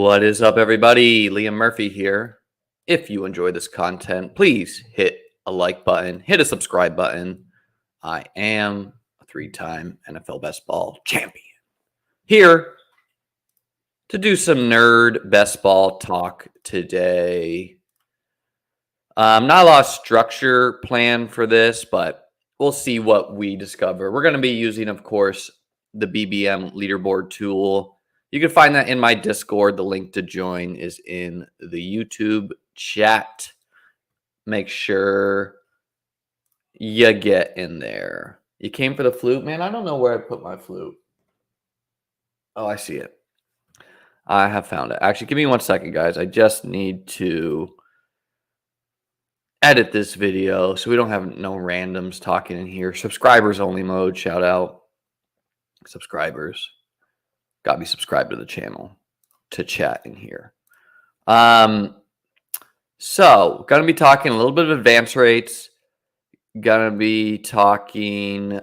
What is up, everybody? Liam Murphy here. If you enjoy this content, please hit a like button, hit a subscribe button. I am a three-time NFL best ball champion. Here to do some nerd best ball talk today. Not a lot of structure planned for this, but we'll see what we discover. We're going to be using, of course, the BBM leaderboard tool. You can find that in my Discord. The link to join is in the YouTube chat. Make sure you get in there. You came for the flute? Man, I don't know where I put my flute. Oh, I see it. I have found it. Actually, give me 1 second, guys. I just need to edit this video so we don't have no randoms talking in here. Subscribers only mode. Shout out. Subscribers. Got to be subscribed to the channel to chat in here. So, going to be talking a little bit of advance rates. Going to be talking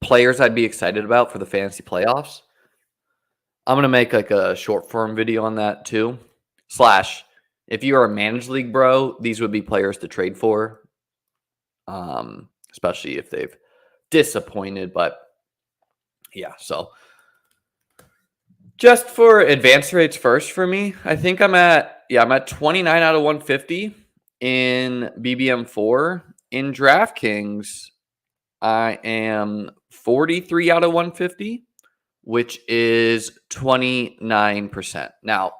players I'd be excited about for the fantasy playoffs. I'm going to make like a short form video on that too. / if you are a managed league bro, these would be players to trade for. Especially if they've disappointed, but yeah, so just for advance rates first for me, I think I'm at 29 out of 150 in BBM4. In DraftKings, I am 43 out of 150, which is 29%. Now,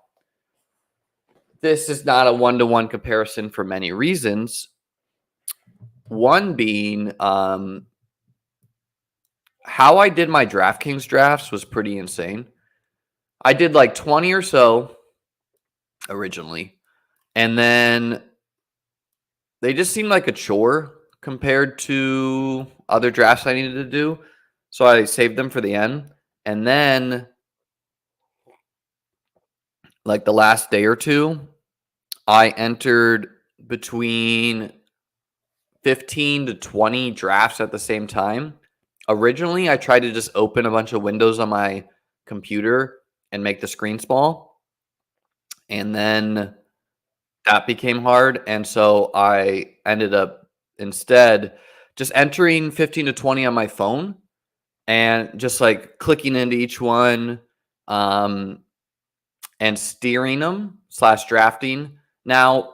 this is not a one-to-one comparison for many reasons. One being how I did my DraftKings drafts was pretty insane. I did like 20 or so originally, and then they just seemed like a chore compared to other drafts I needed to do. So I saved them for the end. And then like the last day or two, I entered between 15 to 20 drafts at the same time. Originally, I tried to just open a bunch of windows on my computer and make the screen small. And then that became hard. And so I ended up instead just entering 15 to 20 on my phone and just like clicking into each one and steering them / drafting. Now,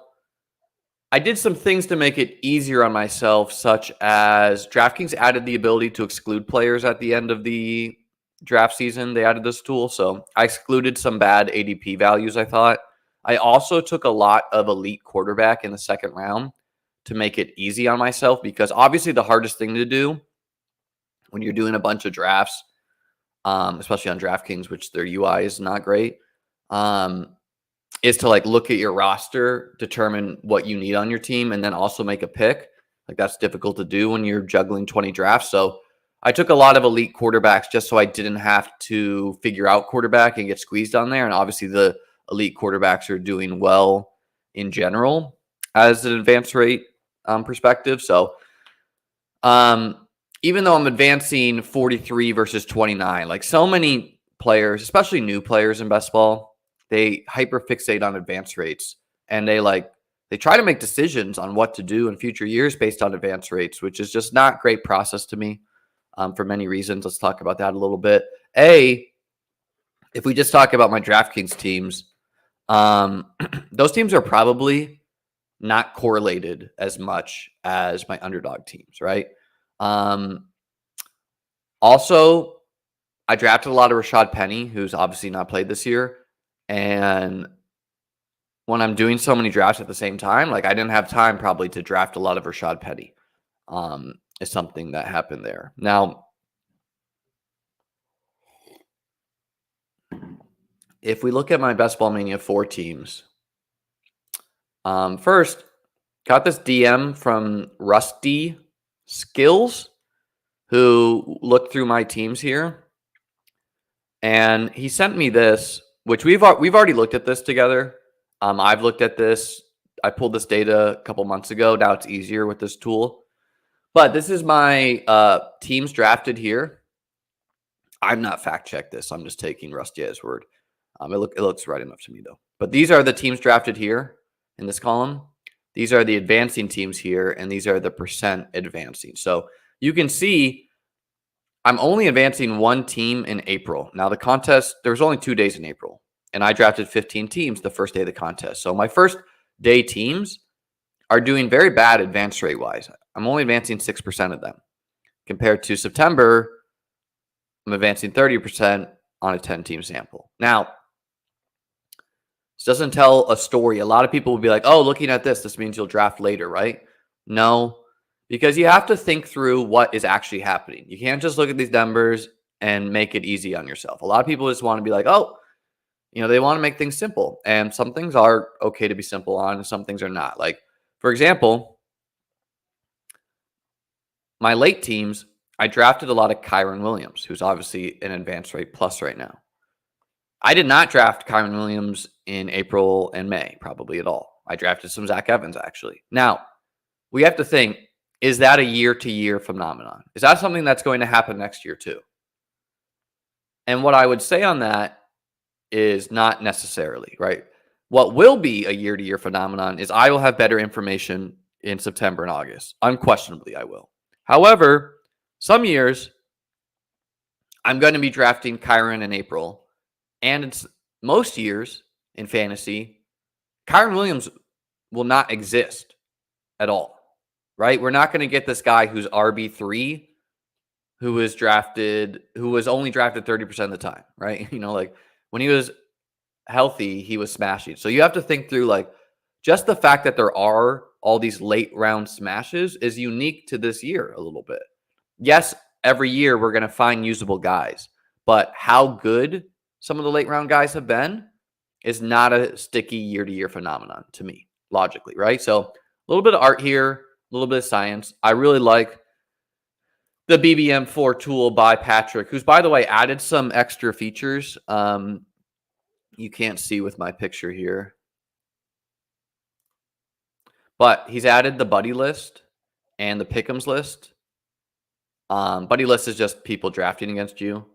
I did some things to make it easier on myself, such as DraftKings added the ability to exclude players at the end of the draft season. They added this tool. So I excluded some bad ADP values, I thought. I also took a lot of elite quarterback in the second round to make it easy on myself, because obviously the hardest thing to do when you're doing a bunch of drafts, especially on DraftKings, which their UI is not great, is to like look at your roster, determine what you need on your team, and then also make a pick. Like that's difficult to do when you're juggling 20 drafts. So I took a lot of elite quarterbacks just so I didn't have to figure out quarterback and get squeezed on there. And obviously the elite quarterbacks are doing well in general as an advance rate perspective. So even though I'm advancing 43 versus 29, like so many players, especially new players in best ball, they hyper fixate on advance rates, and they try to make decisions on what to do in future years based on advance rates, which is just not great process to me for many reasons. Let's talk about that a little bit. If we just talk about my DraftKings teams, those teams are probably not correlated as much as my underdog teams, right? Also, I drafted a lot of Rashad Penny, who's obviously not played this year. And when I'm doing so many drafts at the same time, like I didn't have time probably to draft a lot of Rashad Penny. Is something that happened there. Now, if we look at my Best Ball Mania 4 teams, first, got this DM from Rusty Skills, who looked through my teams here. And he sent me this, which we've already looked at this together. I've looked at this. I pulled this data a couple months ago. Now it's easier with this tool. But this is my teams drafted here. I'm not fact checked this. I'm just taking Rusty at his word. It looks right enough to me though. But these are the teams drafted here in this column. These are the advancing teams here, and these are the percent advancing. So you can see I'm only advancing one team in April. Now the contest, there was only 2 days in April, and I drafted 15 teams the first day of the contest. So my first day teams are doing very bad advance rate wise. I'm only advancing 6% of them. Compared to September, I'm advancing 30% on a 10-team sample. Now, this doesn't tell a story. A lot of people will be like, oh, looking at this means you'll draft later, right? No, because you have to think through what is actually happening. You can't just look at these numbers and make it easy on yourself. A lot of people just want to be like, oh, they want to make things simple. And some things are okay to be simple on, and some things are not. Like, for example, my late teams, I drafted a lot of Kyron Williams, who's obviously an advanced rate plus right now. I did not draft Kyron Williams in April and May, probably at all. I drafted some Zach Evans, actually. Now, we have to think, is that a year-to-year phenomenon? Is that something that's going to happen next year too? And what I would say on that is not necessarily, right? What will be a year-to-year phenomenon is I will have better information in September and August. Unquestionably, I will. However, some years, I'm going to be drafting Kyron in April. And it's most years in fantasy, Kyron Williams will not exist at all, right? We're not going to get this guy who's RB3 who was only drafted 30% of the time, right? Like when he was healthy, he was smashing. So you have to think through like just the fact that there are all these late round smashes is unique to this year a little bit. Yes, every year we're going to find usable guys, but how good some of the late round guys have been is not a sticky year-to-year phenomenon to me, logically, right? So a little bit of art here, a little bit of science. I really like the BBM4 tool by Patrick, who's, by the way, added some extra features. You can't see with my picture here, but he's added the buddy list and the pick'ems list. Buddy list is just people drafting against you.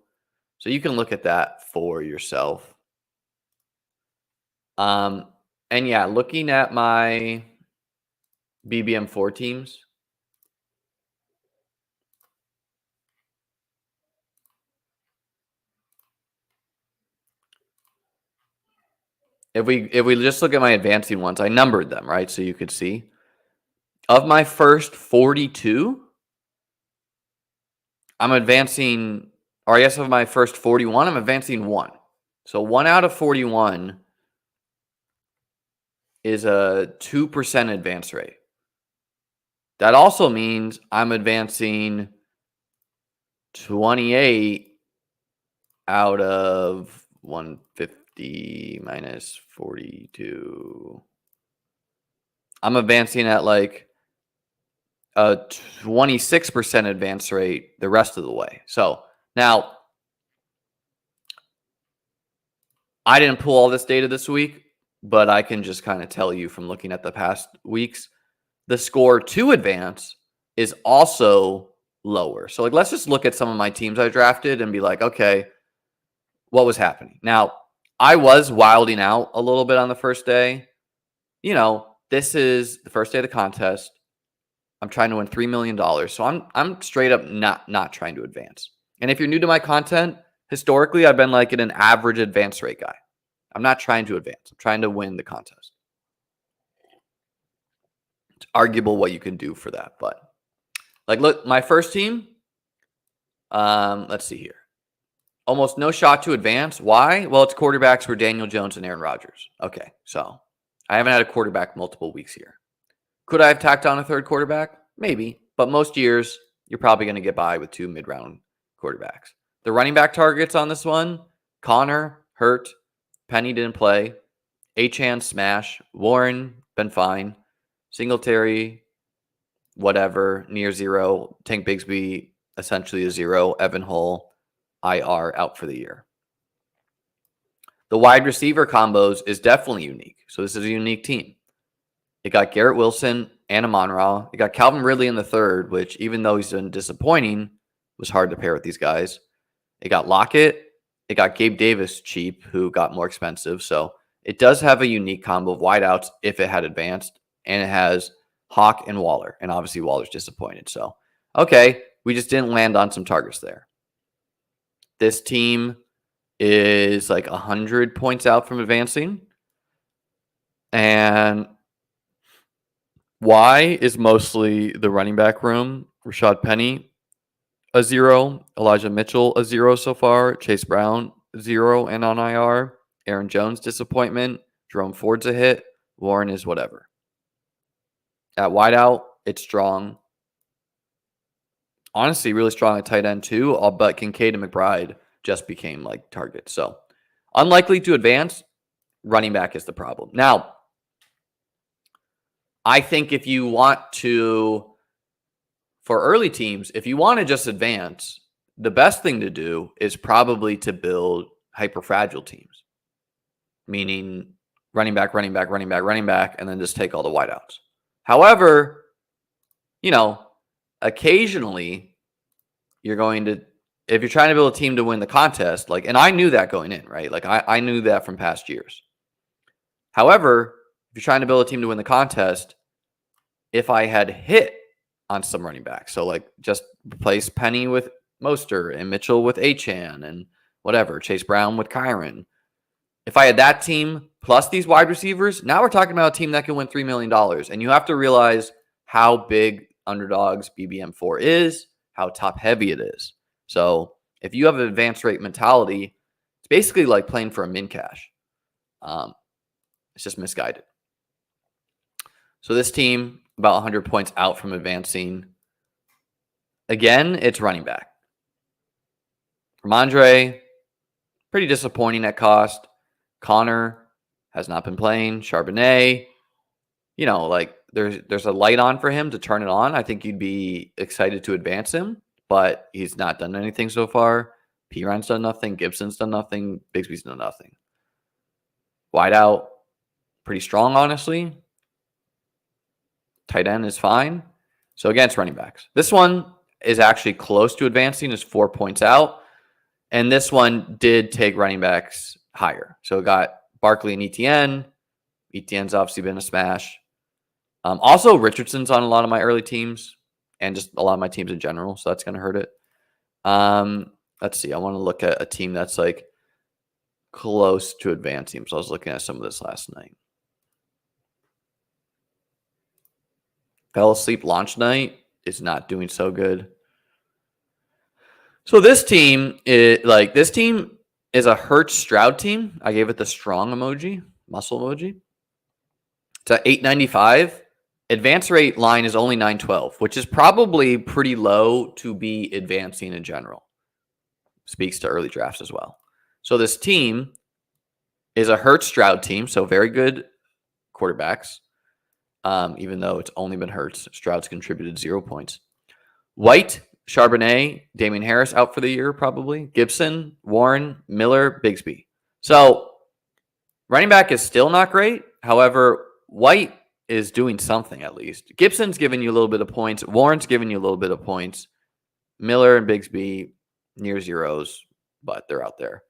So you can look at that for yourself. And yeah, looking at my BBM4 teams, if we just look at my advancing ones, I numbered them, right? So you could see. Of my first 42, I'm advancing, or I guess of my first 41, I'm advancing 1. So 1 out of 41 is a 2% advance rate. That also means I'm advancing 28 out of 150 minus 42. I'm advancing at like a 26% advance rate the rest of the way. So now, I didn't pull all this data this week, but I can just kind of tell you from looking at the past weeks, the score to advance is also lower. So like, let's just look at some of my teams I drafted and be like, okay, what was happening? Now, I was wilding out a little bit on the first day. This is the first day of the contest. I'm trying to win $3 million. So I'm straight up not trying to advance. And if you're new to my content, historically, I've been like an average advance rate guy. I'm not trying to advance. I'm trying to win the contest. It's arguable what you can do for that. But like, look, my first team, let's see here. Almost no shot to advance. Why? Well, its quarterbacks were Daniel Jones and Aaron Rodgers. Okay, so I haven't had a quarterback multiple weeks here. Could I have tacked on a third quarterback? Maybe. But most years, you're probably going to get by with 2 mid-round quarterbacks. The running back targets on this one, Connor, hurt. Penny didn't play. Achane, smash. Warren, been fine. Singletary, whatever, near 0. Tank Bigsby, essentially a 0. Evan Hull, IR, out for the year. The wide receiver combos is definitely unique. So this is a unique team. It got Garrett Wilson and Amon-Ra. It got Calvin Ridley in the third, which even though he's been disappointing, was hard to pair with these guys. It got Lockett. It got Gabe Davis cheap, who got more expensive. So it does have a unique combo of wideouts if it had advanced. And it has Hawk and Waller. And obviously Waller's disappointed. So, okay, we just didn't land on some targets there. This team is like 100 points out from advancing. And why is mostly the running back room. Rashad Penny, a 0. Elijah Mitchell, a 0 so far. Chase Brown, 0 and on IR. Aaron Jones, disappointment. Jerome Ford's a hit. Warren is whatever. At wideout, it's strong. Honestly, really strong at tight end too. But Kincaid and McBride just became like targets. So unlikely to advance. Running back is the problem. Now, I think if you want to, for early teams, if you want to just advance, the best thing to do is probably to build hyper-fragile teams, meaning running back, running back, running back, running back, and then just take all the wideouts. However, occasionally you're going to, if you're trying to build a team to win the contest, and I knew that going in, right? I knew that from past years. However, if you're trying to build a team to win the contest, if I had hit on some running backs, so just replace Penny with Mostert and Mitchell with Achane and whatever, Chase Brown with Kyron. If I had that team plus these wide receivers, now we're talking about a team that can win $3 million. And you have to realize how big underdogs BBM4 is, how top heavy it is. So if you have an advance rate mentality, it's basically like playing for a min cash. It's just misguided. So this team, about 100 points out from advancing. Again, it's running back. Ramondre, pretty disappointing at cost. Connor has not been playing. Charbonnet, there's a light on for him to turn it on. I think you'd be excited to advance him, but he's not done anything so far. Piron's done nothing. Gibson's done nothing. Bigsby's done nothing. Wideout, pretty strong, honestly. Tight end is fine. So again, it's running backs. This one is actually close to advancing, is 4 points out. And this one did take running backs higher. So it got Barkley and ETN. ETN's obviously been a smash. Also, Richardson's on a lot of my early teams and just a lot of my teams in general. So that's going to hurt it. Let's see. I want to look at a team that's close to advancing. So I was looking at some of this last night. Fell asleep launch night is not doing so good. So this team is a Hurts Stroud team. I gave it the strong emoji, muscle emoji. It's at 895. Advance rate line is only 912, which is probably pretty low to be advancing in general. Speaks to early drafts as well. So this team is a Hurts Stroud team, so very good quarterbacks. Even though it's only been Hurts, Stroud's contributed 0 points. White, Charbonnet, Damian Harris out for the year probably. Gibson, Warren, Miller, Bigsby. So running back is still not great. However, White is doing something at least. Gibson's giving you a little bit of points. Warren's giving you a little bit of points. Miller and Bigsby near zeros, but they're out there.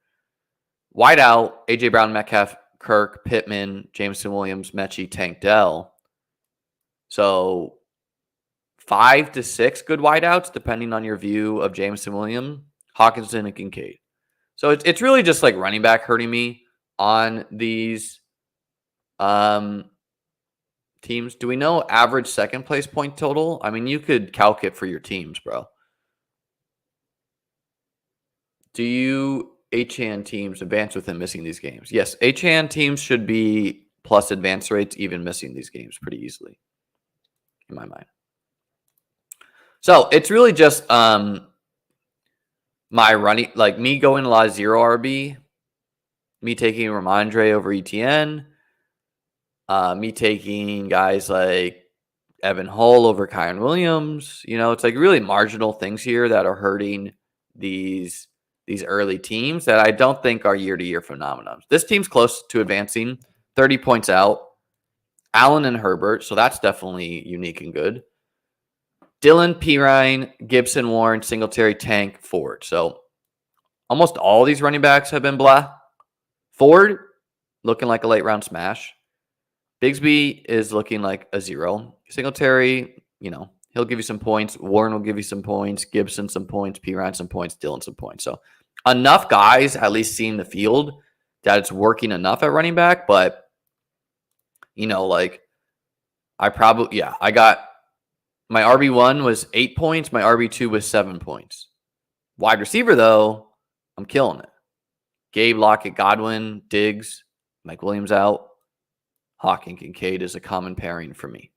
Wide out, A.J. Brown, Metcalf, Kirk, Pittman, Jameson Williams, Mechie, Tank Dell. So 5 to 6 good wideouts, depending on your view of Jameson Williams, Hawkinson, and Kincaid. So it's really just running back hurting me on these teams. Do we know average second place point total? I mean, you could calc it for your teams, bro. Do you Achane teams advance with him missing these games? Yes, Achane teams should be plus advance rates, even missing these games pretty easily, in my mind. So it's really just my running, me going a lot of 0 RB, me taking Ramondre over ETN, me taking guys like Evan Hull over Kyron Williams. It's really marginal things here that are hurting these early teams that I don't think are year-to-year phenomenons. This team's close to advancing, 30 points out. Allen and Herbert, so that's definitely unique and good. Dylan, Pirine, Gibson, Warren, Singletary, Tank, Ford. So Almost all these running backs have been blah. Ford, looking like a late round smash. Bigsby is looking like a 0. Singletary, he'll give you some points. Warren will give you some points. Gibson some points. P. Ryan some points. Dylan some points. So enough guys at least seeing the field that it's working enough at running back. But, I got my RB1 was 8 points. My RB2 was 7 points. Wide receiver, though, I'm killing it. Gabe, Lockett, Godwin, Diggs, Mike Williams out. Hawk and Kincaid is a common pairing for me.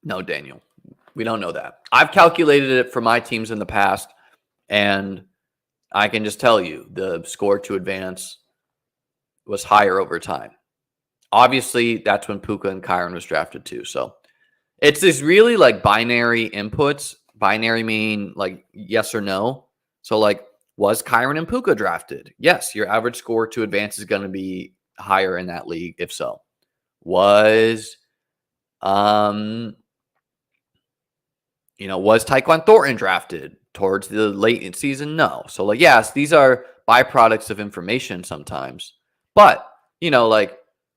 No, Daniel. We don't know that. I've calculated it for my teams in the past, and I can just tell you the score to advance was higher over time. Obviously, that's when Puka and Kyron was drafted too. So it's this really like binary inputs. Binary mean like yes or no. So like, was Kyron and Puka drafted? Yes, your average score to advance is going to be higher in that league. If so, was Tyquan Thornton drafted towards the late in season? No. So like, yes, these are byproducts of information sometimes. But,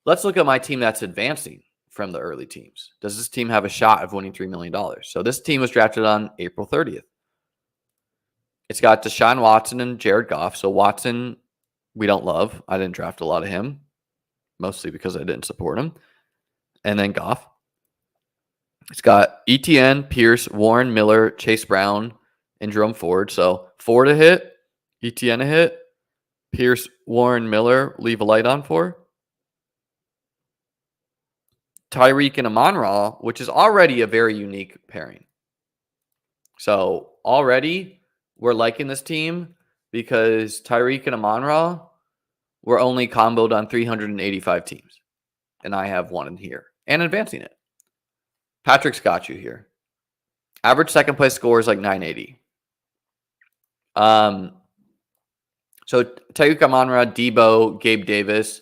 let's look at my team that's advancing from the early teams. Does this team have a shot of winning $3 million? So this team was drafted on April 30th. It's got Deshaun Watson and Jared Goff. So Watson, we don't love. I didn't draft a lot of him, mostly because I didn't support him. And then Goff. It's got Etienne, Pierce, Warren, Miller, Chase Brown, and Jerome Ford. So Ford a hit, Etienne a hit, Pierce, Warren, Miller, leave a light on for. Tyreek and Amon-Ra, which is already a very unique pairing. So already we're liking this team because Tyreek and Amon-Ra were only comboed on 385 teams. And I have one in here and advancing it. Patrick's got you here. Average second place score is like 980. So Tyreek Amon-Ra, Debo, Gabe Davis,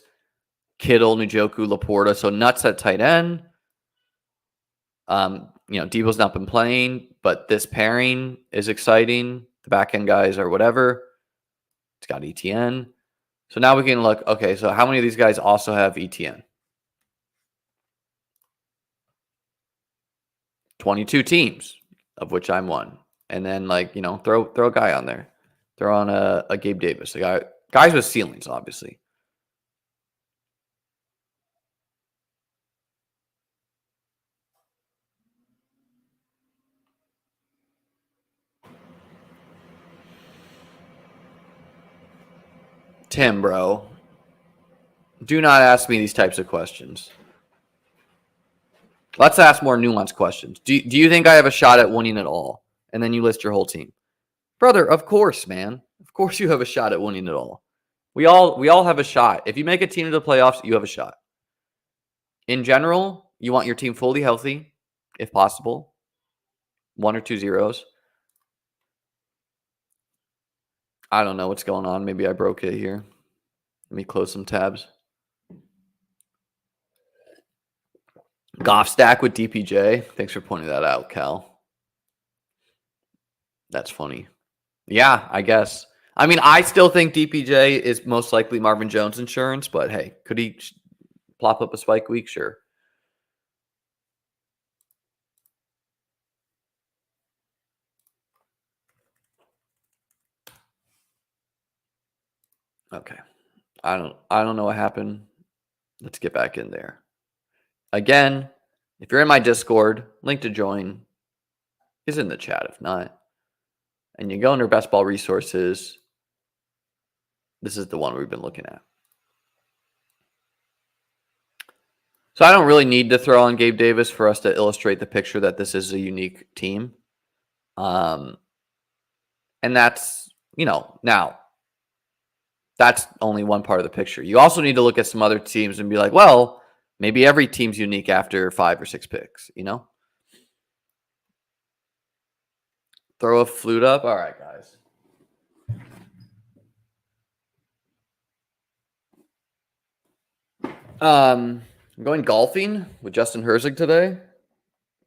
Kittle, Njoku, Laporta. So nuts at tight end. Debo's not been playing, but this pairing is exciting. The back end guys are whatever. It's got ETN. So now we can look. Okay, so how many of these guys also have ETN? 22 teams, of which I'm one. And then throw a guy on there. Throw on a Gabe Davis. Guys with ceilings, obviously. Tim, bro. Do not ask me these types of questions. Let's ask more nuanced questions. Do you think I have a shot at winning it all? And then you list your whole team. Brother, of course, man. Of course you have a shot at winning it all. We all have a shot. If you make a team to the playoffs, you have a shot. In general, you want your team fully healthy, if possible. 1 or 2 zeros. I don't know what's going on. Maybe I broke it here. Let me close some tabs. Goff stack with DPJ. Thanks for pointing that out, Cal. That's funny. Yeah, I guess. I mean, I still think DPJ is most likely Marvin Jones insurance, but hey, could he plop up a spike week? Sure. Okay. I don't know what happened. Let's get back in there. Again, if you're in my Discord, link to join is in the chat if not. And you go under best ball resources. This is the one we've been looking at. So I don't really need to throw on Gabe Davis for us to illustrate the picture that this is a unique team. And that's, now that's only one part of the picture. You also need to look at some other teams and be like, well, maybe every team's unique after 5 or 6 picks, Throw a flute up. All right, guys. I'm going golfing with Justin Herzig today.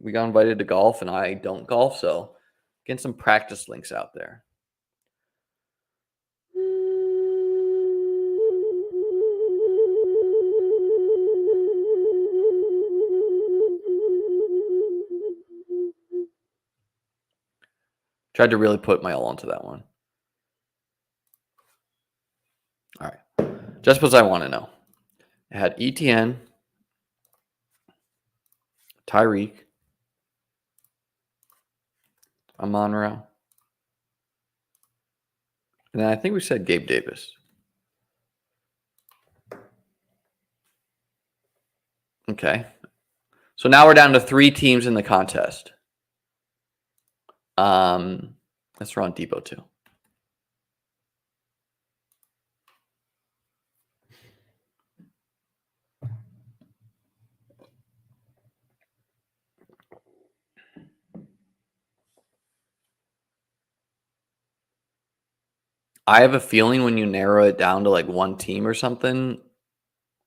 we got invited to golf, and I don't golf, so getting some practice links out there. Tried to really put my all into that one. All right. Just because I want to know. I had ETN, Tyreek, Amon-Ra, and then I think we said Gabe Davis. Okay. So now we're down to 3 teams in the contest. Let's throw on Depot too. I have a feeling when you narrow it down to like one team or something,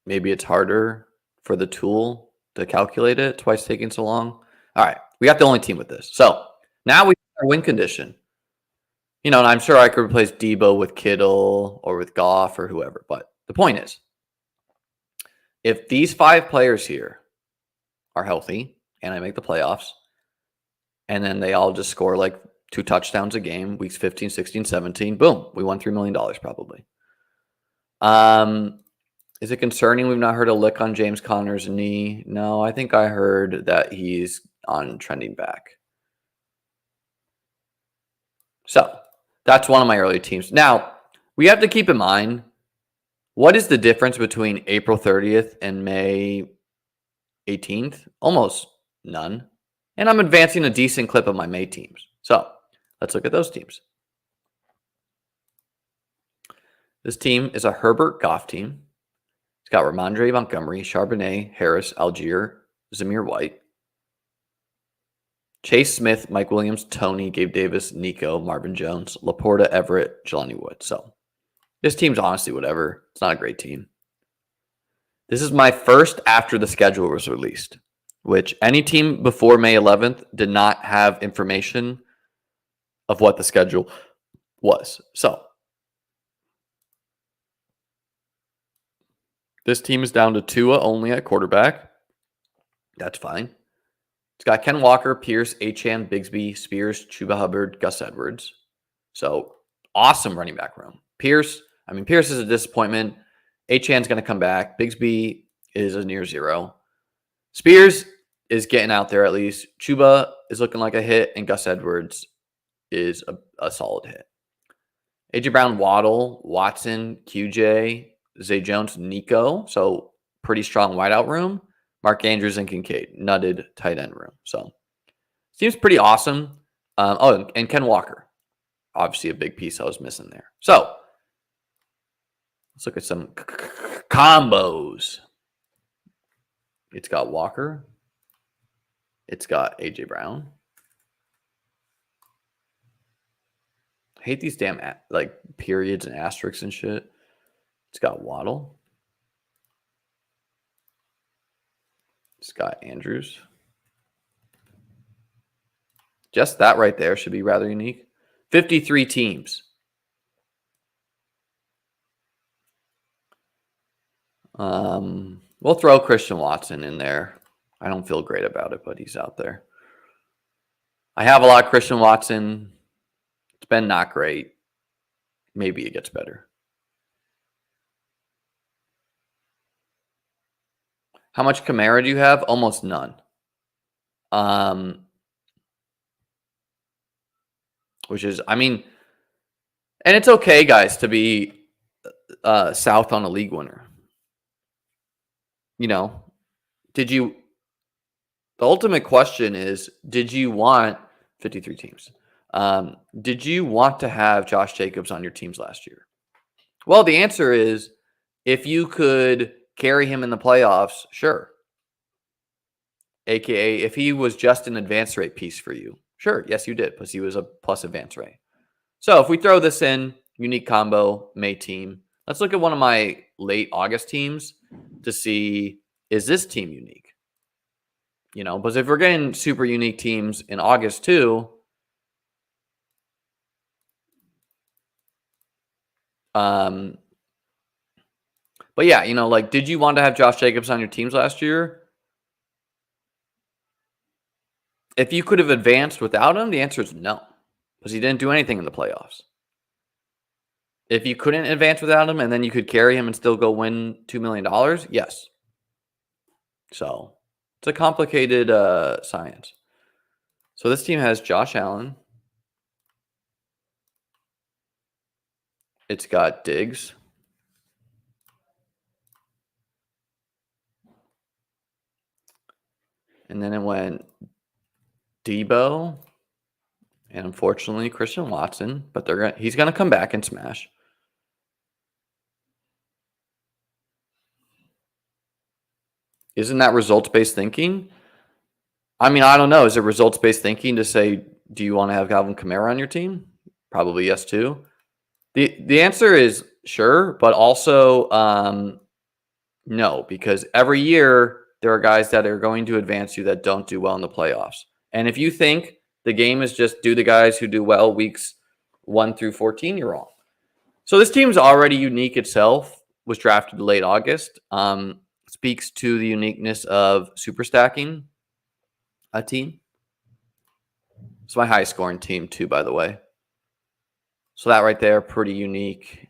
maybe it's harder for the tool to calculate it. That's why it's taking so long. All right. We got the only team with this. So now we have our win condition. And I'm sure I could replace Debo with Kittle or with Goff or whoever. But the point is, if these 5 players here are healthy and I make the playoffs, and then they all just score like 2 touchdowns a game, weeks 15, 16, 17, boom, we won $3 million probably. Is it concerning we've not heard a lick on James Conner's knee? No, I think I heard that he's on trending back. So that's one of my early teams. Now, we have to keep in mind, what is the difference between April 30th and May 18th? Almost none. And I'm advancing a decent clip of my May teams. So let's look at those teams. This team is a Herbert Goff team. It's got Ramondre Montgomery, Charbonnet, Harris, Algier, Zamir White, Chase Smith, Mike Williams, Tony, Gabe Davis, Nico, Marvin Jones, Laporta, Everett, Jelani Wood. So this team's honestly whatever. It's not a great team. This is my first after the schedule was released, which any team before May 11th did not have information of what the schedule was. So this team is down to Tua only at quarterback. That's fine. It's got Ken Walker, Pierce, Achane, Bigsby, Spears, Chuba Hubbard, Gus Edwards. So awesome running back room. Pierce is a disappointment. Achane's going to come back. Bigsby is a near zero. Spears is getting out there at least. Chuba is looking like a hit, and Gus Edwards is a solid hit. AJ Brown, Waddle, Watson, QJ, Zay Jones, Nico. So pretty strong wideout room. Mark Andrews and Kincaid, nutted tight end room. So seems pretty awesome. And Ken Walker, obviously a big piece I was missing there. So let's look at some combos. It's got Walker. It's got AJ Brown. I hate these damn like periods and asterisks and shit. It's got Waddle. It's got Andrews. Just that right there should be rather unique. 53 teams. We'll throw Christian Watson in there. I don't feel great about it, but he's out there. I have a lot of Christian Watson. It's been not great. Maybe it gets better. How much Kamara do you have? Almost none. Which is, and it's okay, guys, to be south on a league winner. The ultimate question is, did you want 53 teams? Did you want to have Josh Jacobs on your teams last year? Well, the answer is, if you could carry him in the playoffs, sure. AKA, if he was just an advance rate piece for you, sure. Yes, you did, because he was a plus advance rate. So if we throw this in, unique combo, May team, let's look at one of my late August teams to see, is this team unique? But if we're getting super unique teams in August too, but yeah, like, did you want to have Josh Jacobs on your teams last year? If you could have advanced without him, the answer is no, because he didn't do anything in the playoffs. If you couldn't advance without him and then you could carry him and still go win $2 million, yes. So it's a complicated science. So this team has Josh Allen. It's got Diggs. And then it went Debo. And unfortunately, Christian Watson. But he's going to come back and smash. Isn't that results-based thinking? I mean, I don't know. Is it results-based thinking to say, do you want to have Calvin Kamara on your team? Probably yes, too. The answer is sure, but also no, because every year there are guys that are going to advance you that don't do well in the playoffs. And if you think the game is just do the guys who do well weeks 1 through 14, you're wrong. So this team's already unique itself, was drafted late August. Speaks to the uniqueness of super stacking a team. It's my high scoring team too, by the way. So that right there, pretty unique.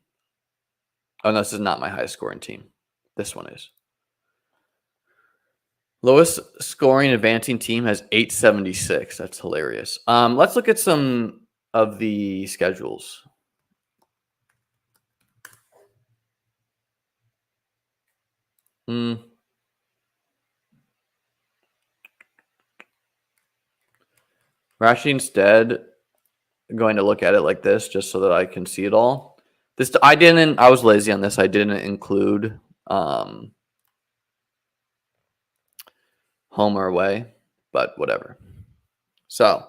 Oh, no, this is not my highest scoring team. This one is. Lowest scoring advancing team has 876. That's hilarious. Let's look at some of the schedules. We're actually instead going to look at it like this just so that I can see it all. I was lazy on this. I didn't include home or away, but whatever. So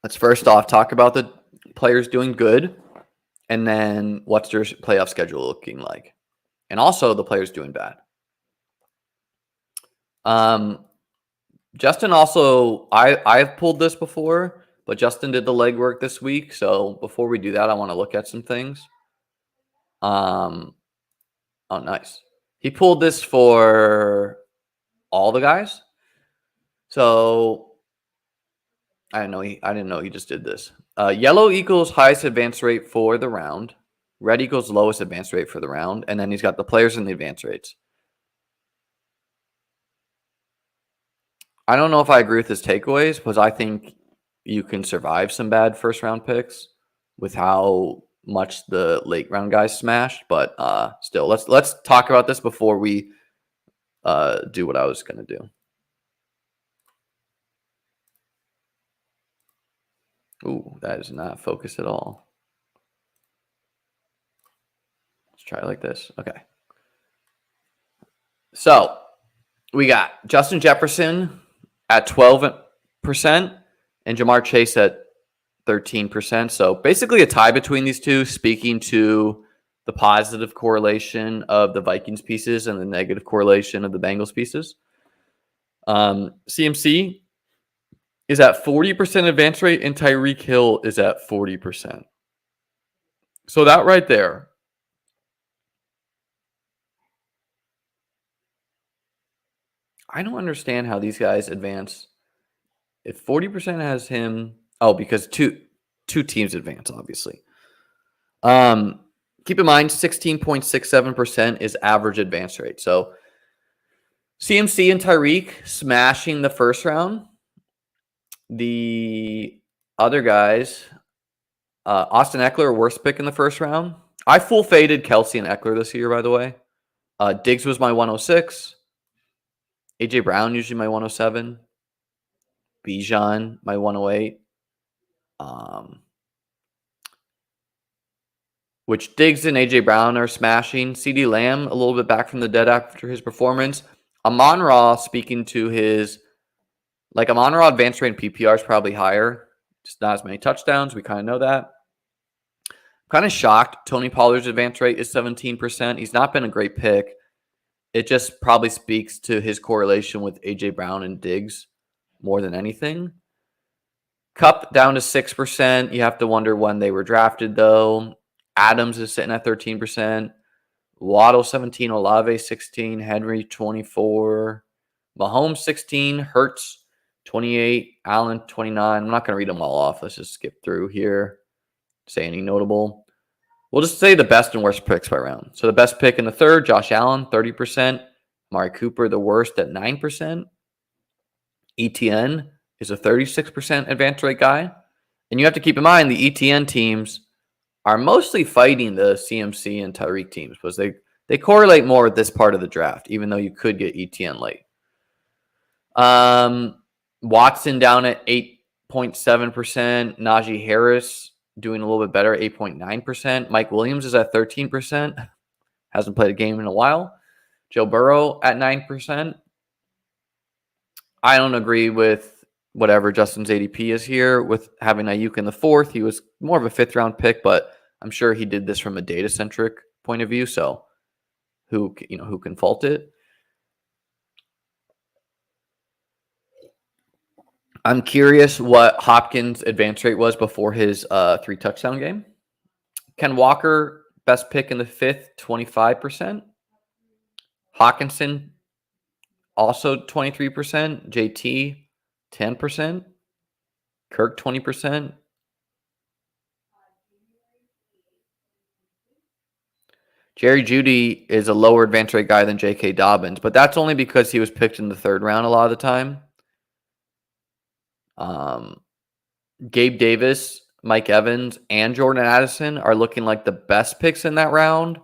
let's first off talk about the players doing good, and then what's their playoff schedule looking like, and also the players doing bad. Justin also, I've pulled this before, but Justin did the legwork this week. So before we do that, I want to look at some things. Oh, nice. He pulled this for all the guys. So I didn't know he just did this. Yellow equals highest advance rate for the round. Red equals lowest advance rate for the round. And then he's got the players and the advance rates. I don't know if I agree with his takeaways, because I think you can survive some bad first round picks with how much the late round guys smashed. But still, let's talk about this before we do what I was going to do. Ooh, that is not focused at all. Let's try it like this. Okay. So we got Justin Jefferson at 12% and Jamar Chase at 13%. So basically a tie between these two, speaking to the positive correlation of the Vikings pieces and the negative correlation of the Bengals pieces. CMC is at 40% advance rate and Tyreek Hill is at 40%. So that right there. I don't understand how these guys advance. If 40% has him, because two teams advance, obviously. Keep in mind, 16.67% is average advance rate. So CMC and Tyreek smashing the first round. The other guys, Austin Eckler, worst pick in the first round. I full faded Kelsey and Eckler this year, by the way. Diggs was my 106. AJ Brown, usually my 107. Bijan, my 108. Which Diggs and AJ Brown are smashing. CeeDee Lamb, a little bit back from the dead after his performance. Amon-Ra, speaking to his, Amon-Ra advance rate in PPR is probably higher. Just not as many touchdowns. We kind of know that. I'm kind of shocked. Tony Pollard's advance rate is 17%. He's not been a great pick. It just probably speaks to his correlation with A.J. Brown and Diggs more than anything. Cup down to 6%. You have to wonder when they were drafted, though. Adams is sitting at 13%. Waddle 17, Olave 16, Henry 24, Mahomes 16, Hurts 28, Allen 29. I'm not going to read them all off. Let's just skip through here. Say any notable. We'll just say the best and worst picks by round. So the best pick in the third, Josh Allen, 30%. Amari Cooper, the worst at 9%. ETN is a 36% advance rate guy. And you have to keep in mind the ETN teams are mostly fighting the CMC and Tyreek teams because they correlate more with this part of the draft, even though you could get ETN late. Watson down at 8.7%. Najee Harris doing a little bit better, 8.9%. Mike Williams is at 13%. Hasn't played a game in a while. Joe Burrow at 9%. I don't agree with whatever Justin's ADP is here with having Ayuk in the fourth. He was more of a fifth round pick, but I'm sure he did this from a data centric point of view. So who can fault it? I'm curious what Hopkins' advance rate was before his 3 touchdown game. Ken Walker, best pick in the fifth, 25%. Hawkinson, also 23%. JT, 10%. Kirk, 20%. Jerry Jeudy is a lower advance rate guy than J.K. Dobbins, but that's only because he was picked in the third round a lot of the time. Gabe Davis, Mike Evans, and Jordan Addison are looking like the best picks in that round.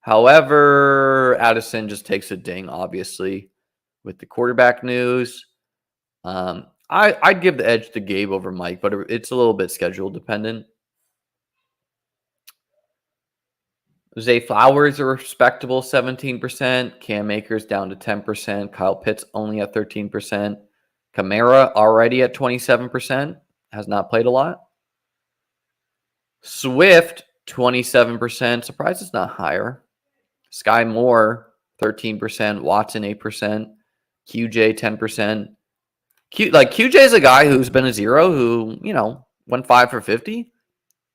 However, Addison just takes a ding, obviously, with the quarterback news. I'd give the edge to Gabe over Mike, but it's a little bit schedule dependent. Zay Flowers a respectable 17%. Cam Akers down to 10%. Kyle Pitts only at 13%. Kamara already at 27%. Has not played a lot. Swift, 27%. Surprised it's not higher. Sky Moore, 13%. Watson, 8%. QJ, 10%. QJ is a guy who's been a zero who, went 5 for 50.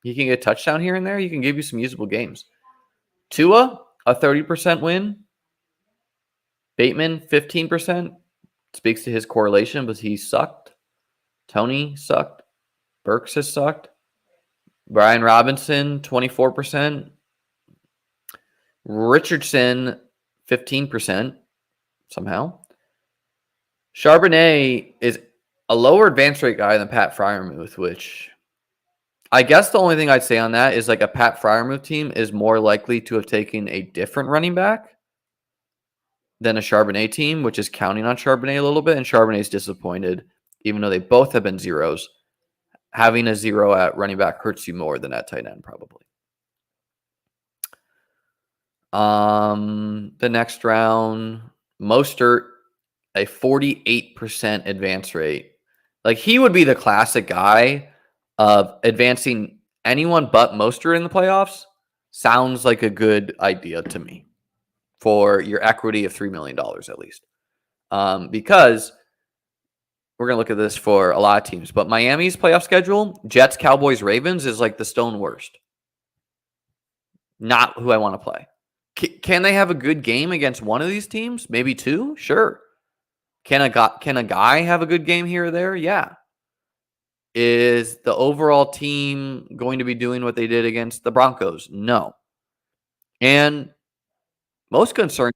He can get a touchdown here and there. He can give you some usable games. Tua, a 30% win. Bateman, 15%. Speaks to his correlation, but he sucked. Tony sucked. Burks has sucked. Brian Robinson, 24%. Richardson, 15%, somehow. Charbonnet is a lower advance rate guy than Pat Freiermuth, which I guess the only thing I'd say on that is like a Pat Freiermuth team is more likely to have taken a different running back than a Charbonnet team, which is counting on Charbonnet a little bit, and Charbonnet's disappointed, even though they both have been zeros. Having a zero at running back hurts you more than at tight end, probably. The next round, Mostert, a 48% advance rate. Like, he would be the classic guy of advancing anyone but Mostert in the playoffs. Sounds like a good idea to me for your equity of $3 million at least. Because we're going to look at this for a lot of teams, but Miami's playoff schedule, Jets, Cowboys, Ravens, is like the stone worst. Not who I want to play. Can they have a good game against one of these teams? Maybe two? Sure. Can a guy have a good game here or there? Yeah. Is the overall team going to be doing what they did against the Broncos? No. And most concerning,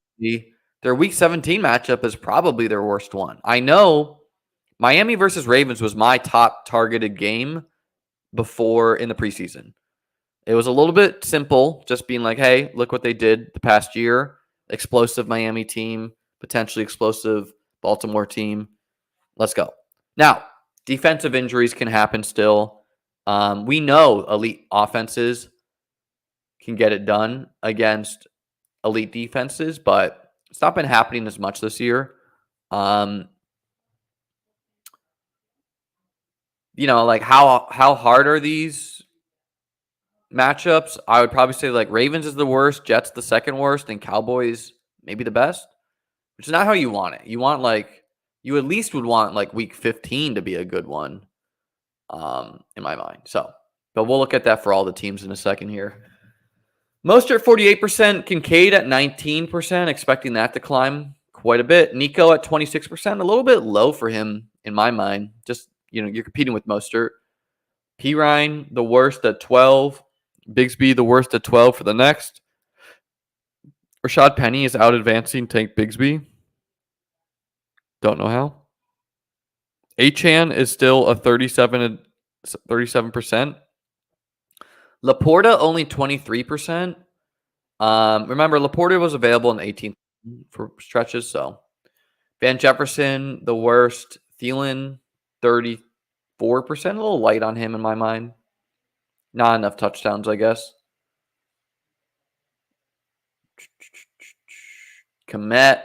their Week 17 matchup is probably their worst one. I know Miami versus Ravens was my top targeted game before in the preseason. It was a little bit simple, just being like, hey, look what they did the past year. Explosive Miami team, potentially explosive Baltimore team. Let's go. Now, defensive injuries can happen still. We know elite offenses can get it done against elite defenses, but it's not been happening as much this year. Like how hard are these matchups? I would probably say like Ravens is the worst, Jets the second worst, and Cowboys maybe the best, which is not how you want it. You want you at least would want week 15 to be a good one, in my mind. So, but we'll look at that for all the teams in a second here. Mostert 48%, Kincaid at 19%, expecting that to climb quite a bit. Nico at 26%, a little bit low for him in my mind. Just, you're competing with Mostert. Pirine, the worst at 12. Bigsby, the worst at 12 for the next. Rashad Penny is out advancing Tank Bigsby. Don't know how. Achan is still a 37%. Laporta only 23%. Remember, Laporta was available in 18 for stretches, so Van Jefferson, the worst. Thielen, 34%. A little light on him in my mind. Not enough touchdowns, I guess. Komet,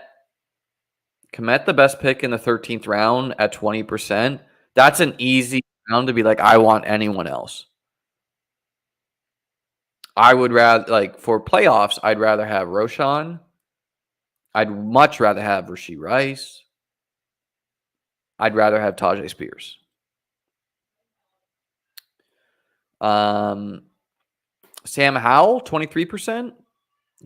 the best pick in the 13th round at 20%. That's an easy round to be like, I want anyone else. I would rather, for playoffs, I'd rather have Roshan. I'd much rather have Rashee Rice. I'd rather have Tajay Spears. Sam Howell, 23%.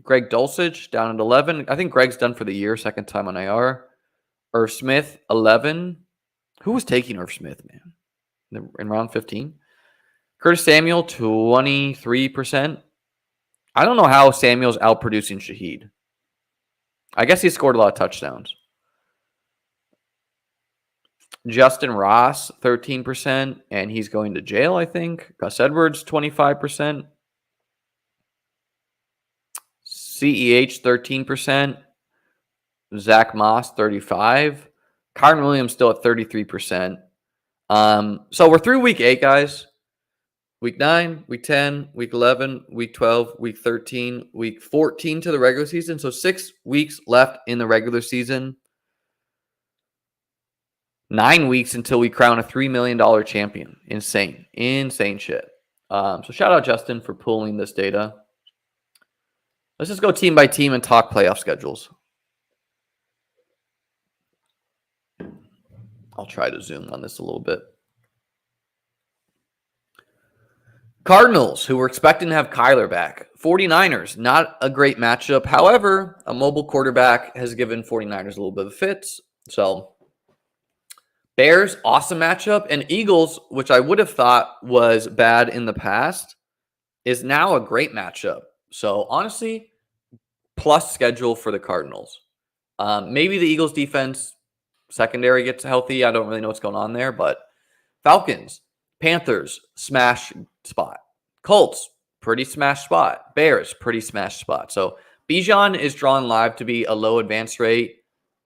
Greg Dulcich down at 11. I think Greg's done for the year, second time on IR. Irv Smith, 11. Who was taking Irv Smith, man? In round 15. Curtis Samuel, 23%. I don't know how Samuel's outproducing Shaheed. I guess he scored a lot of touchdowns. Justin Ross, 13%, and he's going to jail, I think. Gus Edwards, 25%. CEH, 13%. Zach Moss, 35%. Kyron Williams still at 33%. So we're through week 8, guys. Week 9, week 10, week 11, week 12, week 13, week 14 to the regular season. So 6 weeks left in the regular season. 9 weeks until we crown a $3 million champion. Insane shit. So shout out Justin for pulling this data. Let's just go team by team and talk playoff schedules. I'll try to zoom on this a little bit. Cardinals, who were expecting to have Kyler back. 49ers, not a great matchup. However, a mobile quarterback has given 49ers a little bit of fits. So Bears, awesome matchup. And Eagles, which I would have thought was bad in the past, is now a great matchup. So honestly, plus schedule for the Cardinals. Maybe the Eagles defense secondary gets healthy. I don't really know what's going on there, but Falcons, Panthers, smash spot. Colts, pretty smash spot. Bears, pretty smash spot. So Bijan is drawn live to be a low advance rate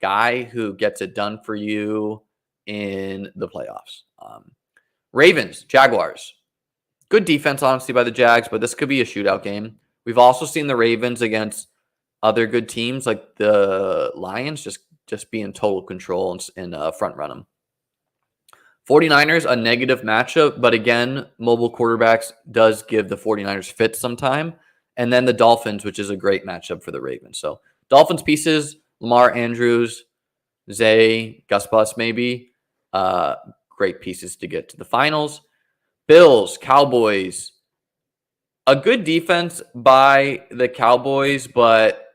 guy who gets it done for you in the playoffs. Ravens, Jaguars. Good defense, honestly, by the Jags, but this could be a shootout game. We've also seen the Ravens against other good teams like the Lions just be in total control and front run them. 49ers, a negative matchup, but again, mobile quarterbacks does give the 49ers fits sometime. And then the Dolphins, which is a great matchup for the Ravens. So Dolphins pieces, Lamar Andrews, Zay, Gus Bus maybe. Great pieces to get to the finals. Bills, Cowboys. A good defense by the Cowboys, but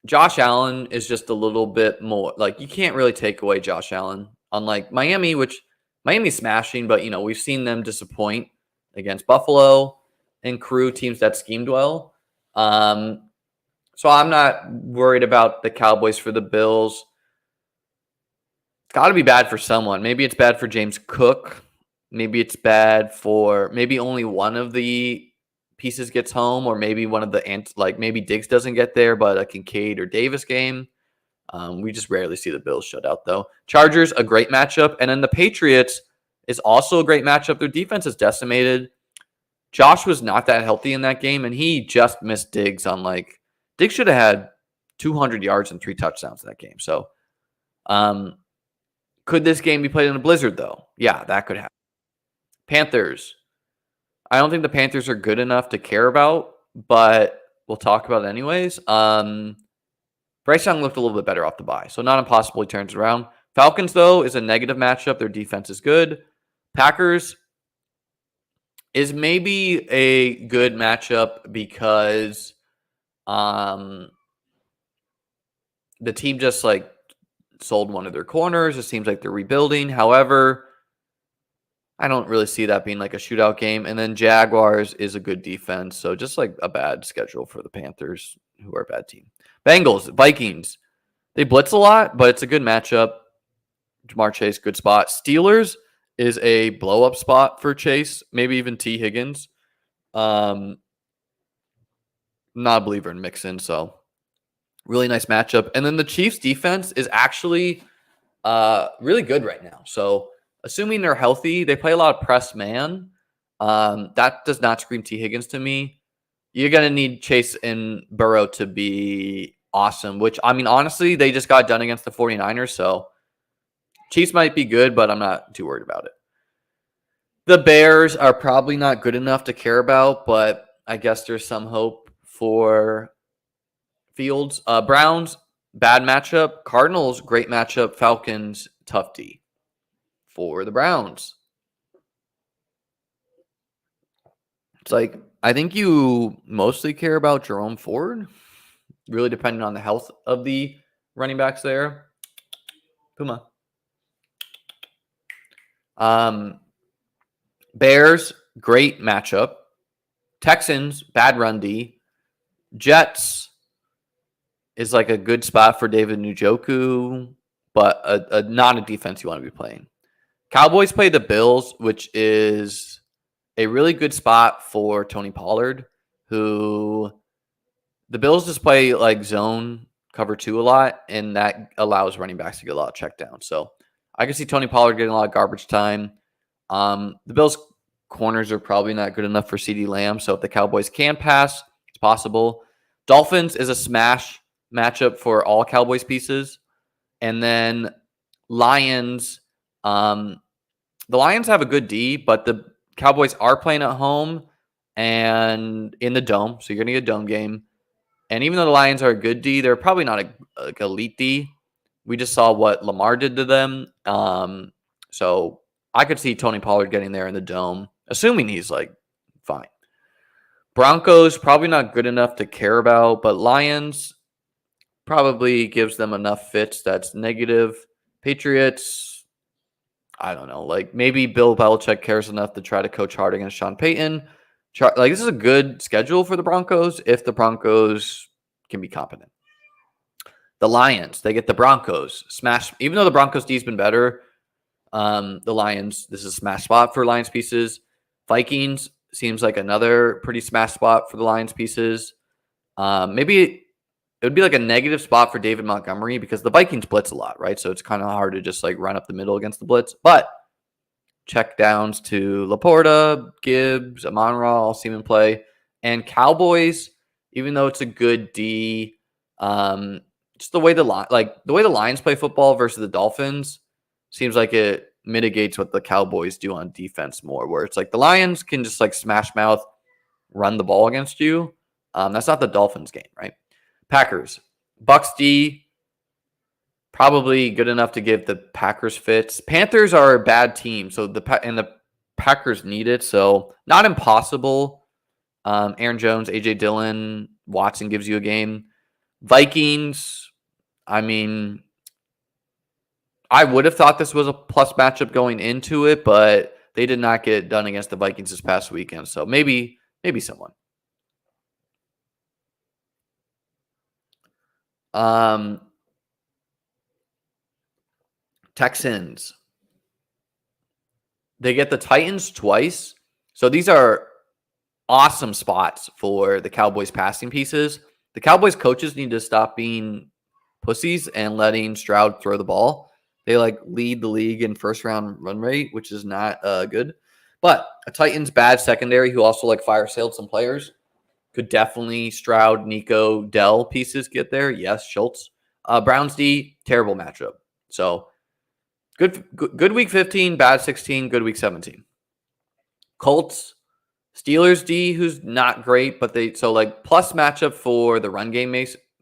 Josh Allen is just a little bit more you can't really take away Josh Allen. Unlike Miami, which Miami's smashing, but we've seen them disappoint against Buffalo and crew teams that schemed well. So I'm not worried about the Cowboys for the Bills. It's got to be bad for someone. Maybe it's bad for James Cook. Maybe it's bad for maybe only one of the pieces gets home, or maybe one of the maybe Diggs doesn't get there, but a Kincaid or Davis game. We just rarely see the Bills shut out, though. Chargers, a great matchup. And then the Patriots is also a great matchup. Their defense is decimated. Josh was not that healthy in that game, and he just missed Diggs on Diggs should have had 200 yards and 3 touchdowns in that game. So could this game be played in a blizzard, though? Yeah, that could happen. Panthers. I don't think the Panthers are good enough to care about, but we'll talk about it anyways. Bryce Young looked a little bit better off the bye, so not impossible he turns around. Falcons, though, is a negative matchup. Their defense is good. Packers is maybe a good matchup because the team just like sold one of their corners. It seems like they're rebuilding. However, I don't really see that being like a shootout game. And then Jaguars is a good defense. So just like a bad schedule for the Panthers, who are a bad team. Bengals, Vikings. They blitz a lot, but it's a good matchup. Jamar Chase, good spot. Steelers is a blow-up spot for Chase, maybe even T. Higgins. Not a believer in Mixon, so really nice matchup. And then the Chiefs defense is actually really good right now. So assuming they're healthy, they play a lot of press man. That does not scream T. Higgins to me. You're going to need Chase and Burrow to be awesome, which, I mean, honestly, they just got done against the 49ers, so Chiefs might be good, but I'm not too worried about it. The Bears are probably not good enough to care about, but I guess there's some hope for Fields. Browns, bad matchup. Cardinals, great matchup. Falcons, tough D for the Browns. It's like, I think you mostly care about Jerome Ford, really depending on the health of the running backs there. Puma. Bears, great matchup. Texans, bad run D. Jets is like a good spot for David Njoku, but not a defense you want to be playing. Cowboys play the Bills, which is a really good spot for Tony Pollard, who the Bills just play like zone cover 2 a lot, and that allows running backs to get a lot of check down. So I can see Tony Pollard getting a lot of garbage time. The Bills' corners are probably not good enough for CeeDee Lamb, so if the Cowboys can pass, it's possible. Dolphins is a smash matchup for all Cowboys pieces. And then Lions, the Lions have a good D, but the Cowboys are playing at home and in the dome, so you're going to get a dome game. And even though the Lions are a good D, they're probably not a elite D. We just saw what Lamar did to them. So I could see Tony Pollard getting there in the dome, assuming he's like fine. Broncos, probably not good enough to care about, but Lions probably gives them enough fits that's negative. Patriots, I don't know. Like maybe Bill Belichick cares enough to try to coach hard against Sean Payton. Like this is a good schedule for the Broncos if the Broncos can be competent. The Lions, they get the Broncos. Smash. Even though the Broncos D's been better, the Lions, this is a smash spot for Lions pieces. Vikings seems like another pretty smash spot for the Lions pieces. Maybe it would be like a negative spot for David Montgomery because the Vikings blitz a lot, right? So it's kind of hard to just like run up the middle against the blitz. But check downs to Laporta, Gibbs, Amon-Ra all seem in play. And Cowboys, even though it's a good D, just the way the Lions play football versus the Dolphins seems like it mitigates what the Cowboys do on defense more, where it's like the Lions can just like smash mouth, run the ball against you. That's not the Dolphins game, right? Packers, Bucks D, probably good enough to give the Packers fits. Panthers are a bad team, so the Packers need it, so not impossible. Aaron Jones, AJ Dillon, Watson gives you a game. Vikings, I mean, I would have thought this was a plus matchup going into it, but they did not get it done against the Vikings this past weekend, so maybe someone. Texans. They get the Titans twice. So these are awesome spots for the Cowboys passing pieces. The Cowboys coaches need to stop being pussies and letting Stroud throw the ball. They like lead the league in first round run rate, which is not good. But a Titans bad secondary who also like fire sailed some players could definitely Stroud, Nico, Dell pieces get there. Yes, Schultz. Browns D, terrible matchup. So good week 15, bad 16, good week 17. Colts, Steelers D, who's not great, but so like plus matchup for the run game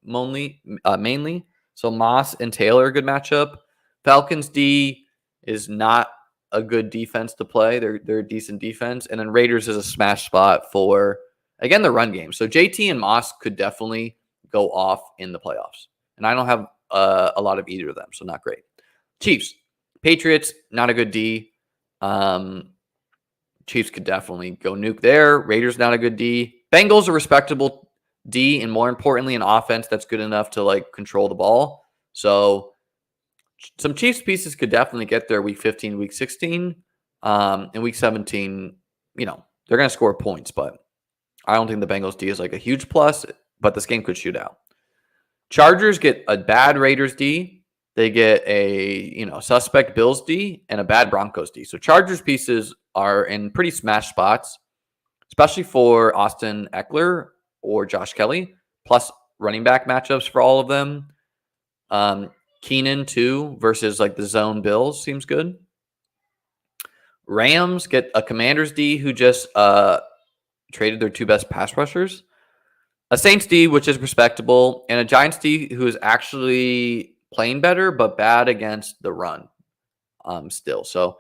mainly. So Moss and Taylor, a good matchup. Falcons D is not a good defense to play. They're a decent defense. And then Raiders is a smash spot for, again, the run game. So JT and Moss could definitely go off in the playoffs. And I don't have a lot of either of them, so not great. Chiefs. Patriots, not a good D. Chiefs could definitely go nuke there. Raiders, not a good D. Bengals, a respectable D, and more importantly, an offense that's good enough to like control the ball. So some Chiefs pieces could definitely get there week 15, week 16. In week 17, they're going to score points, but I don't think the Bengals D is like a huge plus, but this game could shoot out. Chargers get a bad Raiders D. They get a suspect Bills D and a bad Broncos D. So Chargers pieces are in pretty smash spots, especially for Austin Eckler or Josh Kelly, plus running back matchups for all of them. Keenan too versus like the zone Bills seems good. Rams get a Commanders D who just traded their two best pass rushers. A Saints D, which is respectable, and a Giants D who is actually playing better, but bad against the run still. So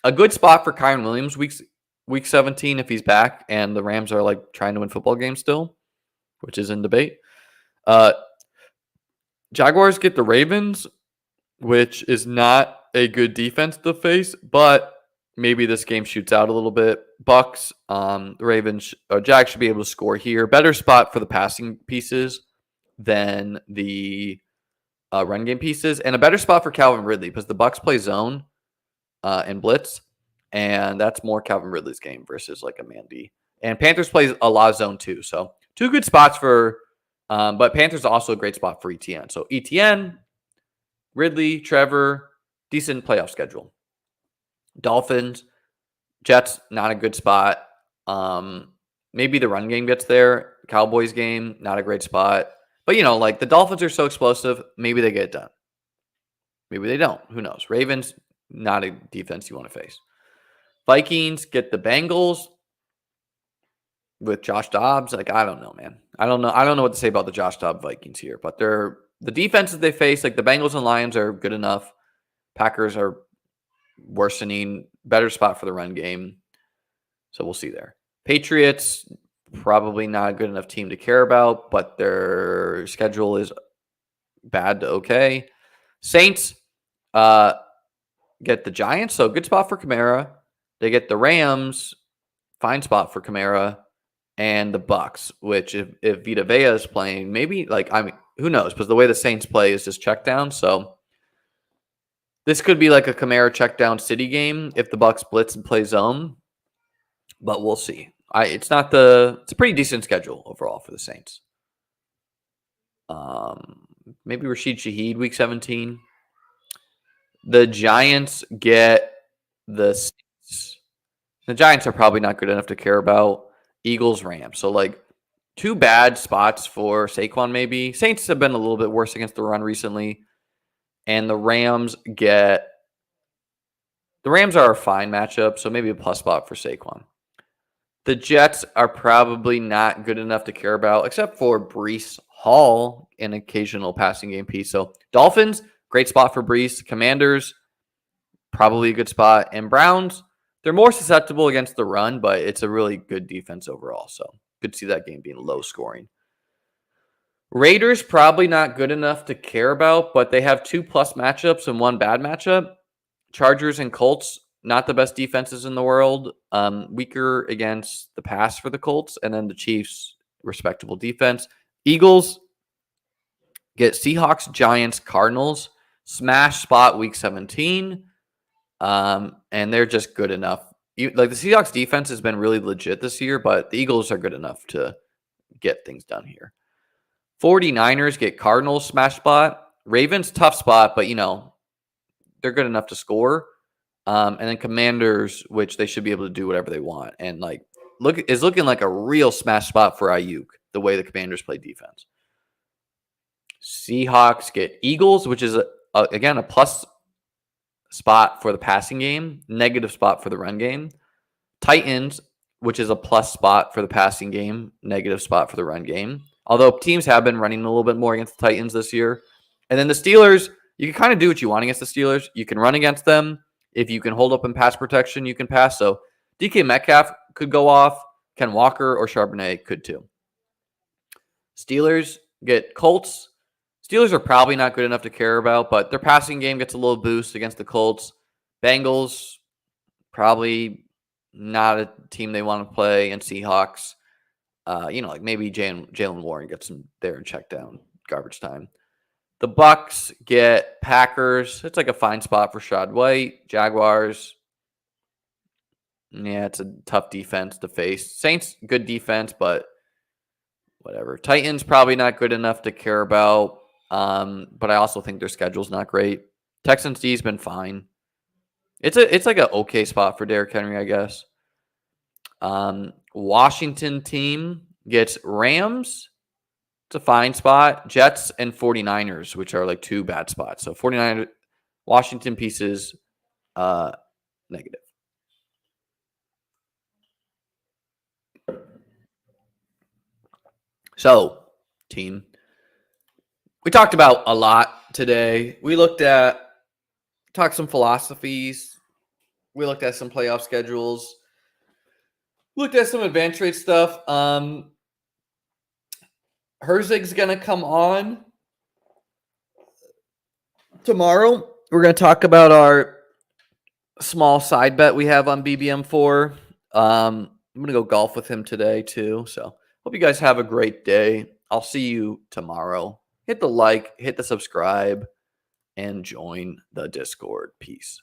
a good spot for Kyren Williams week 17 if he's back, and the Rams are like trying to win football games still, which is in debate. Jaguars get the Ravens, which is not a good defense to face, but maybe this game shoots out a little bit. Bucks, the Ravens, Jags should be able to score here. Better spot for the passing pieces than the run game pieces, and a better spot for Calvin Ridley because the Bucks play zone and blitz, and that's more Calvin Ridley's game versus like a man D. And Panthers plays a lot of zone too, so two good spots for. But Panthers also a great spot for ETN. So ETN, Ridley, Trevor, decent playoff schedule. Dolphins, Jets, not a good spot. Maybe the run game gets there. Cowboys game, not a great spot. But, like the Dolphins are so explosive, maybe they get it done. Maybe they don't. Who knows? Ravens, not a defense you want to face. Vikings get the Bengals with Josh Dobbs. Like, I don't know, man. I don't know what to say about the Josh Dobbs Vikings here. But the defenses they face, like the Bengals and Lions are good enough. Packers are worsening. Better spot for the run game. So we'll see there. Patriots, probably not a good enough team to care about, but their schedule is bad to okay. Saints get the Giants, so good spot for Kamara. They get the Rams, fine spot for Kamara, and the Bucks, which if Vita Vea is playing, maybe who knows? Because the way the Saints play is just check down, so this could be like a Kamara check down city game if the Bucks blitz and play zone, but we'll see. It's a pretty decent schedule overall for the Saints. Maybe Rashid Shaheed week 17. The Giants get the Saints. The Giants are probably not good enough to care about. Eagles, Rams. So like two bad spots for Saquon maybe. Saints have been a little bit worse against the run recently. And the Rams are a fine matchup, so maybe a plus spot for Saquon. The Jets are probably not good enough to care about, except for Breece Hall, an occasional passing game piece. So Dolphins, great spot for Breece. Commanders, probably a good spot. And Browns, they're more susceptible against the run, but it's a really good defense overall. So good to see that game being low scoring. Raiders, probably not good enough to care about, but they have 2+ matchups and 1 bad matchup. Chargers and Colts, not the best defenses in the world. Weaker against the pass for the Colts. And then the Chiefs, respectable defense. Eagles get Seahawks, Giants, Cardinals. Smash spot week 17. And they're just good enough. Like the Seahawks defense has been really legit this year, but the Eagles are good enough to get things done here. 49ers get Cardinals smash spot. Ravens tough spot, but they're good enough to score. And then Commanders, which they should be able to do whatever they want. And is looking like a real smash spot for Ayuk, the way the Commanders play defense. Seahawks get Eagles, which is again a plus spot for the passing game, negative spot for the run game. Titans, which is a plus spot for the passing game, negative spot for the run game. Although teams have been running a little bit more against the Titans this year. And then the Steelers, you can kind of do what you want against the Steelers. You can run against them. If you can hold up in pass protection, you can pass. So DK Metcalf could go off. Ken Walker or Charbonnet could too. Steelers get Colts. Steelers are probably not good enough to care about, but their passing game gets a little boost against the Colts. Bengals, probably not a team they want to play. And Seahawks, like maybe Jalen Warren gets them there and check down garbage time. The Bucks get Packers. It's like a fine spot for Shad White. Jaguars, yeah, it's a tough defense to face. Saints, good defense, but whatever. Titans, probably not good enough to care about. But I also think their schedule's not great. Texans D's been fine. It's like an okay spot for Derrick Henry, I guess. Washington team gets Rams. It's a fine spot. Jets and 49ers, which are like two bad spots. So 49ers, Washington pieces, negative. So, team, we talked about a lot today. We talked some philosophies. We looked at some playoff schedules. Looked at some advanced rate stuff. Herzig's going to come on tomorrow. We're going to talk about our small side bet we have on BBM4. I'm going to go golf with him today too. So hope you guys have a great day. I'll see you tomorrow. Hit the like, hit the subscribe, and join the Discord. Peace.